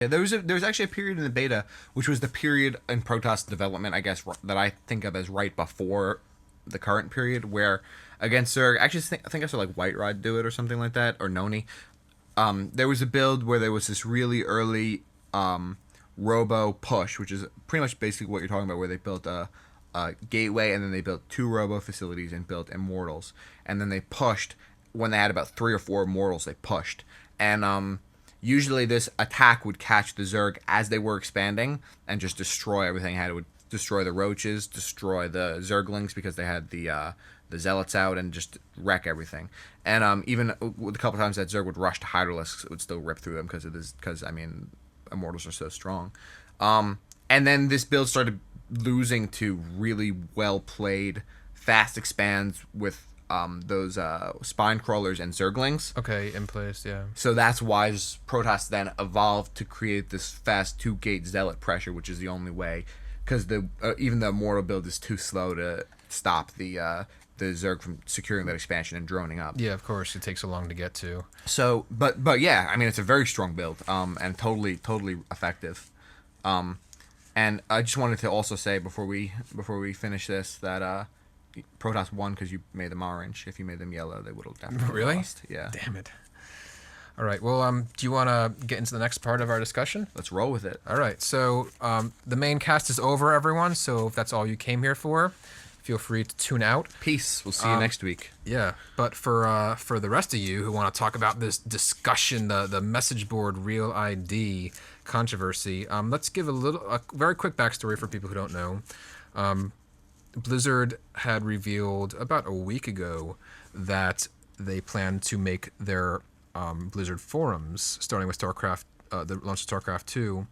Yeah, there was actually a period in the beta, which was the period in Protoss development, I guess, that I think of as right before the current period, where against Zerg, actually I think I saw like White Rod do it or something like that, or Noni. There was a build where there was this really early robo push, which is pretty much basically what you're talking about, where they built a gateway and then they built 2 robo facilities and built immortals, and then they pushed when they had about 3 or 4 immortals. They pushed, and usually this attack would catch the Zerg as they were expanding and just destroy everything. It would destroy the roaches, destroy the Zerglings because they had the zealots out, and just wreck everything. And even with a couple times that Zerg would rush to Hydralisks, it would still rip through them because I mean, immortals are so strong. And then this build started losing to really well played fast expands with those spine crawlers and Zerglings. Okay, in place, yeah. So that's why Protoss then evolved to create this fast 2-gate zealot pressure, which is the only way, because even the immortal build is too slow to stop the Zerg from securing that expansion and droning up. Yeah, of course, it takes so long to get to. So, but yeah, I mean, it's a very strong build, and totally effective. And I just wanted to also say before we finish this that Protoss won because you made them orange. If you made them yellow, they would have definitely lost. Yeah. Damn it. All right. Well, do you want to get into the next part of our discussion? Let's roll with it. All right. So the main cast is over, everyone. So if that's all you came here for, feel free to tune out. Peace. We'll see you next week. Yeah. But for the rest of you who want to talk about this discussion, the message board real ID controversy, let's give a very quick backstory for people who don't know. Blizzard had revealed about a week ago that they plan to make their Blizzard forums, starting with Starcraft, the launch of Starcraft 2,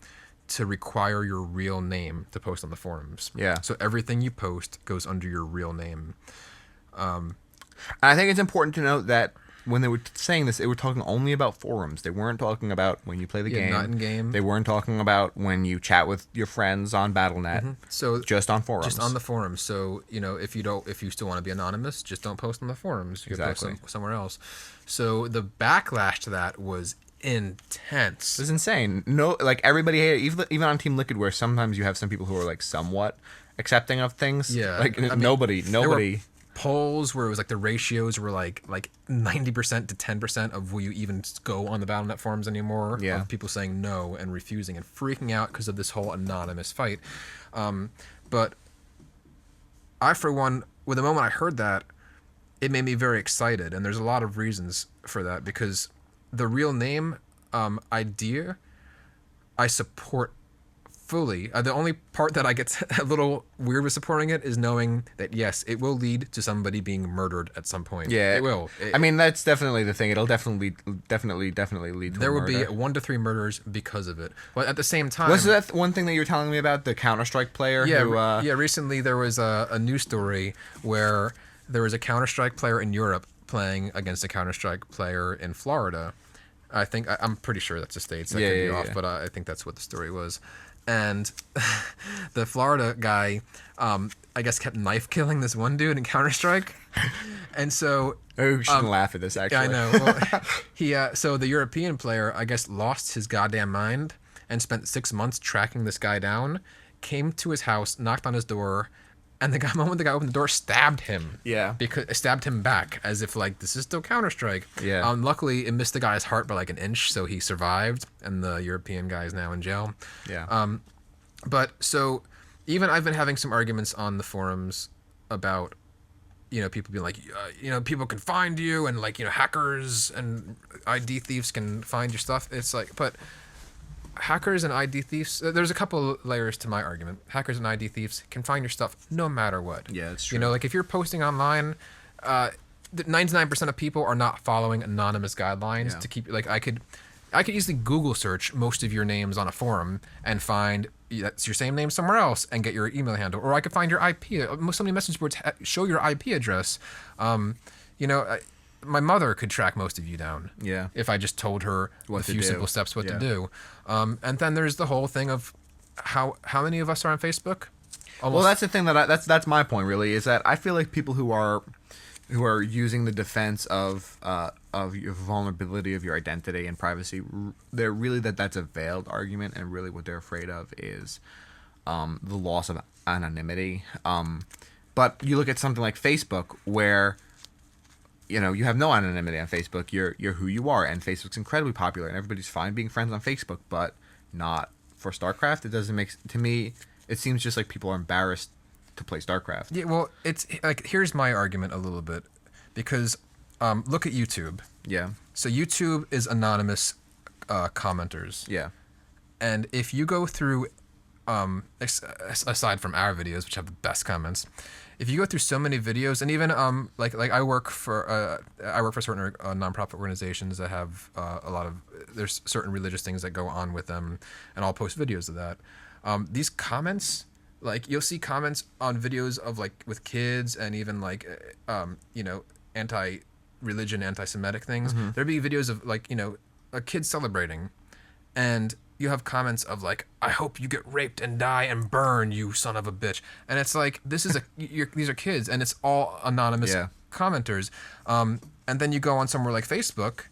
to require your real name to post on the forums. Yeah. So everything you post goes under your real name. And I think it's important to note that when they were saying this, they were talking only about forums. They weren't talking about when you play the game. Not in game. They weren't talking about when you chat with your friends on Battle.net. Mm-hmm. So just on forums. Just on the forums. So if you still want to be anonymous, just don't post on the forums. You can post somewhere else. So the backlash to that was intense. It was insane. No, like everybody hated, even on Team Liquid, where sometimes you have some people who are like somewhat accepting of things. Yeah. Like nobody. Polls where it was like the ratios were like 90% to 10% of will you even go on the Battle.net forums anymore. Yeah. Of people saying no and refusing and freaking out because of this whole anonymous fight. But I, for one, with the moment I heard that, it made me very excited, and there's a lot of reasons for that, because the real name idea I support fully. The only part that I get a little weird with supporting it is knowing that, yes, it will lead to somebody being murdered at some point. Yeah, it will. I mean, that's definitely the thing. It'll definitely lead to there a will murder. be 1 to 3 murders because of it. But at the same time, was that one thing that you were telling me about, the Counter-Strike player? Yeah, yeah. Recently, there was a news story where there was a Counter-Strike player in Europe playing against a Counter-Strike player in Florida. I'm pretty sure that's the States. That could be off, but I think that's what the story was. And the Florida guy, I guess, kept knife killing this one dude in Counter-Strike. And so... Oh, you shouldn't laugh at this, actually. Yeah, I know. Well, so the European player, I guess, lost his goddamn mind and spent 6 months tracking this guy down, came to his house, knocked on his door, and the moment the guy opened the door, stabbed him. Yeah. Stabbed him back, as if, like, this is still Counter-Strike. Yeah. Luckily, it missed the guy's heart by, like, an inch, so he survived, and the European guy is now in jail. Yeah. But, so, even I've been having some arguments on the forums about, people being like, people can find you, and, like, hackers and ID thieves can find your stuff. It's like, but... hackers and ID thieves, there's a couple layers to my argument. Hackers and ID thieves can find your stuff no matter what. Yeah, that's true. Like if you're posting online, 99% of people are not following anonymous guidelines to keep, like I could easily Google search most of your names on a forum and find that's your same name somewhere else and get your email handle. Or I could find your IP. So many message boards show your IP address. My mother could track most of you down. Yeah. If I just told her a few simple steps what to do. And then there's the whole thing of how many of us are on Facebook? Almost. Well, that's the thing that's my point really, is that I feel like people who are using the defense of of your vulnerability of your identity and privacy, they're really that's a veiled argument, and really what they're afraid of is the loss of anonymity. But you look at something like Facebook, where you have no anonymity on Facebook. You're who you are, and Facebook's incredibly popular, and everybody's fine being friends on Facebook, but not for StarCraft. It doesn't make, to me, it seems just like people are embarrassed to play StarCraft. Yeah, well, it's like, here's my argument a little bit, because look at YouTube. Yeah. So YouTube is anonymous commenters. Yeah. And if you go through, aside from our videos, which have the best comments, if you go through so many videos, and even like I work for certain nonprofit organizations that have a lot of, there's certain religious things that go on with them, and I'll post videos of that. These comments, like, you'll see comments on videos of, like, with kids, and even like anti-religion, anti-Semitic things. Mm-hmm. There'd be videos of, like, a kid celebrating, and you have comments of, like, I hope you get raped and die and burn, you son of a bitch. And it's like, this is these are kids, and it's all anonymous commenters. And then you go on somewhere like Facebook,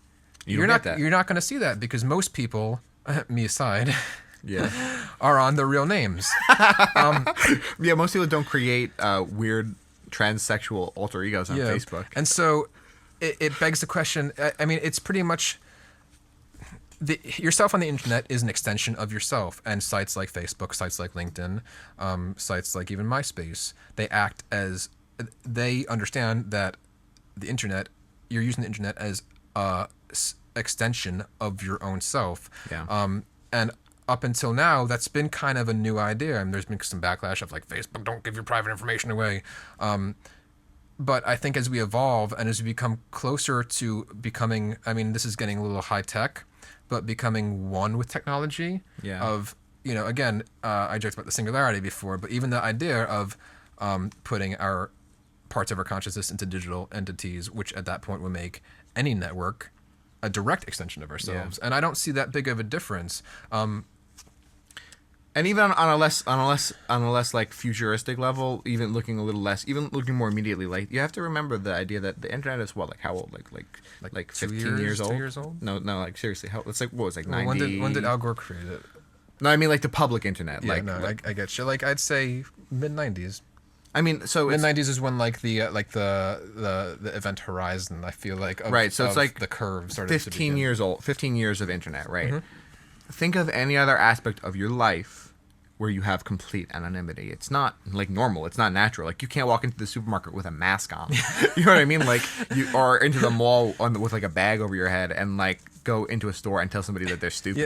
you're not going to see that, because most people, me aside, are on their real names. Yeah, most people don't create weird transsexual alter egos on Facebook. And so it begs the question, I mean, it's pretty much, yourself on the internet is an extension of yourself, and sites like Facebook, sites like LinkedIn, sites like even MySpace, they understand that the internet, you're using the internet as a extension of your own self. Yeah. And up until now, that's been kind of a new idea, and there's been some backlash of, like, Facebook, don't give your private information away. But I think as we evolve, and as we become closer to becoming, I mean, this is getting a little high tech, but becoming one with technology. Of, again, I joked about the singularity before, but even the idea of putting our parts of our consciousness into digital entities, which at that point would make any network a direct extension of ourselves. And I don't see that big of a difference. And even on a less like futuristic level, even looking more immediately, like, you have to remember the idea that the internet is what, like, how old, like 15 years old? 2 years old? No, like, seriously, it's like, what was, like, 90? When did Al Gore create it? No, I mean, like, the public internet. Yeah, like, no, I get you. Like, I'd say mid-90s. I mean, so mid-90s is when, like, the event horizon, I feel like, right. So it's like the curve started. 15 years old. 15 years of internet, right? Mm-hmm. Think of any other aspect of your life where you have complete anonymity. It's not, like, normal. It's not natural. Like, you can't walk into the supermarket with a mask on. You know what I mean? Like, you are into the mall with, like, a bag over your head, and, like, go into a store and tell somebody that they're stupid.